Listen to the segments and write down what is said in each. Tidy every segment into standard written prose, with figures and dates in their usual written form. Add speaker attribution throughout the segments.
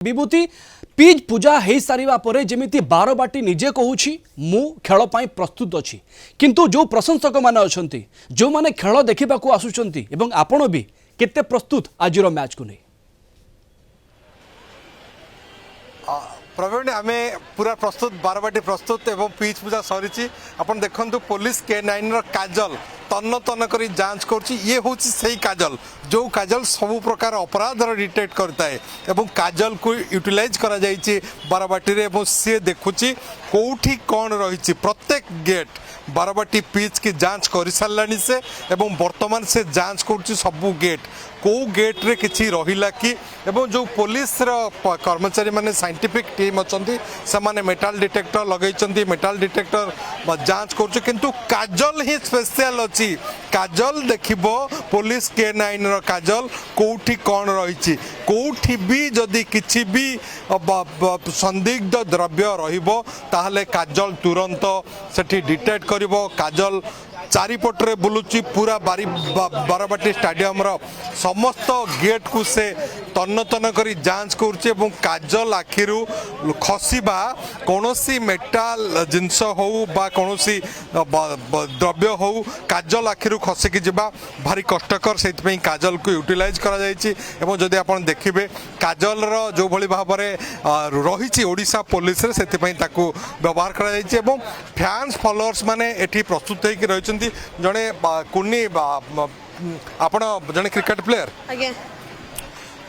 Speaker 1: विभूति pitch पूजा हो सारा पर जमी बारबाटी निजे कहूँ मु खेल प्रस्तुत अच्छी किंतु जो प्रशंसक मैंने अच्छा जो मैंने खेल देखा आसुंच आपण भी केते प्रस्तुत आज मैच को नहीं।
Speaker 2: प्रवीण आम पूरा प्रस्तुत बारबाटी प्रस्तुत एवं पिच पूजा सरी आपन देखु पुलिस K9 काजल तन्न तन्न करी जांच कर ये हूँ से काजल जो काजल सबु प्रकार अपराध डिटेक्ट करता है एवं काजल को यूटिलाइज करा जाइए बारबाटी रे एवं सी देखुची कौटी कौन रही प्रत्येक गेट बारबाटी पिच की जांच कर सारानी से एवं वर्तमान से जांच कर सबू गेट कौ गेट रे किसी रहिला कि एवं जो पुलिस कर्मचारी माने साइंटिफिक टीम अच्छा से माने मेटाल डिटेक्टर लगे मेटाल डिटेक्टर जांच कर किंतु काजल ही स्पेशल अच्छी काजल देखिबो पुलिस K9 रो काजल कौटी कौन रही कौटी भी जदि किसी भी संदिग्ध द्रव्य रहिबो ताहले काजल तुरंत सेठी डिटेक्ट करिबो काजल चारिपटे बुलूची पूरा बारबाटी स्टाडियम समस्त गेट को से तन्न तन्न करी जांच करुचे काजल आखिरु खसवा कौन मेटाल जिनस हो कौन द्रव्य हो काजल आखिरु खसिकी जावा भारी कष्टकर से काजल को यूटिलाइज करा जदि आप देखिए काजल जो भली भाव में रही ओडिशा पुलिस रे सेतिपई ताकू व्यवहार करा फैंस फॉलोअर्स माने एठी प्रस्तुत होकर रही जड़े कुन्नी आपण जड़े क्रिकेट प्लेयर
Speaker 3: आज्ञा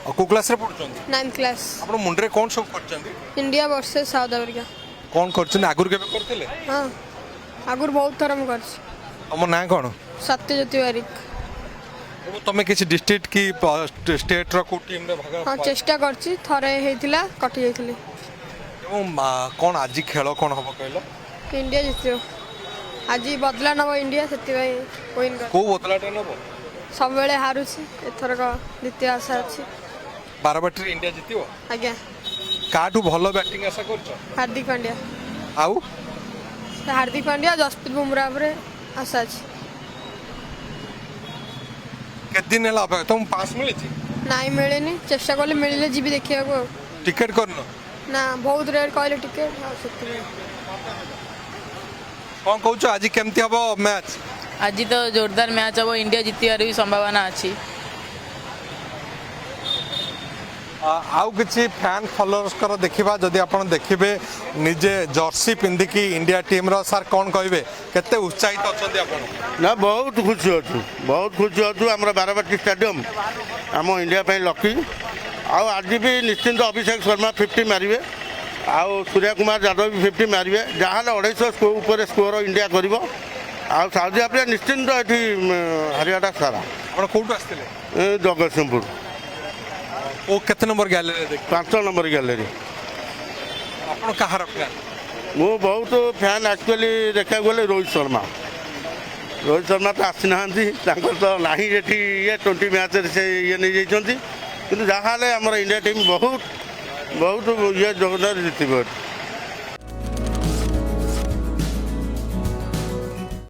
Speaker 2: को क्लास रे पढुछन
Speaker 3: 9th क्लास
Speaker 2: आपण मुंडरे कोन सब करछन
Speaker 3: इंडिया वर्सेस साउथ अफ्रीका
Speaker 2: कोन करछन आगुर केबे करथिले
Speaker 3: हां आगुर बहुत थर हम करछ
Speaker 2: हम ना कोन
Speaker 3: सत्यज्योति वारिक
Speaker 2: एबो तमे किछि डिस्ट्रिक्ट की स्टेट रो को टीम रे भाग
Speaker 3: हां चेष्टा करछि थरे हेतिला कटि जाइथिले
Speaker 2: एवं कोन आजि खेल कोन हबो कहलो
Speaker 3: इंडिया जितियो आज बदला नब इंडिया सेति भाई विन कर
Speaker 2: को बदलाटा नबो
Speaker 3: सब बेले हारुछि एथर का द्वितीय आशा अछि
Speaker 2: बारबाटी रे इंडिया जितियो
Speaker 3: आज्ञा
Speaker 2: काटू भलो बैटिंग आशा करछ
Speaker 3: हार्दिक पांड्या
Speaker 2: आउ
Speaker 3: हार्दिक पांड्या जसप्रीत बुमराह रे आशा अछि
Speaker 2: के दिन हला तुम पास मिली थी
Speaker 3: नाई मिलेनी चेष्टा करले मिलले जीबी देखिया को
Speaker 2: टिकट करनो
Speaker 3: ना बहुत रेट कहले टिकट सेति
Speaker 2: कौन कहूँ आज केमती हम मैच
Speaker 4: आज तो जोरदार मैच हम इंडिया जीतवार भी संभावना अच्छी
Speaker 2: आउ किसी फैन फॉलोअर्स कर देखा जदि आप देखिए निजे जर्सी पिंधिकी इंडिया टीम रो सर कौन कहे केते उत्साहित अच्छा
Speaker 5: ना बहुत खुशी अच्छु आम बारबाटी स्टाडियम आम इंडिया लकी आज भी निश्चिंत अभिषेक शर्मा 50 मारे आउ सूर्य कुमार यादव भी 50 मारे जहाँ 250 ऊपर स्कोर इंडिया कर साउथ अफ्रीका निश्चिंत ये हरियाणा सारा
Speaker 2: कौटू आसते
Speaker 5: जगतसिंहपुर
Speaker 2: ओ केते नंबर गैलरी
Speaker 5: 5 नंबर गैलरी
Speaker 2: आपन कहार फैन
Speaker 5: मु बहुत फैन एक्चुअली देखा गले रोहित शर्मा तो आसी ना तो ना ये 20 मैच से ये नहीं जाइए कि जहाँ आम इंडिया टीम बहुत ये जोरदार जीत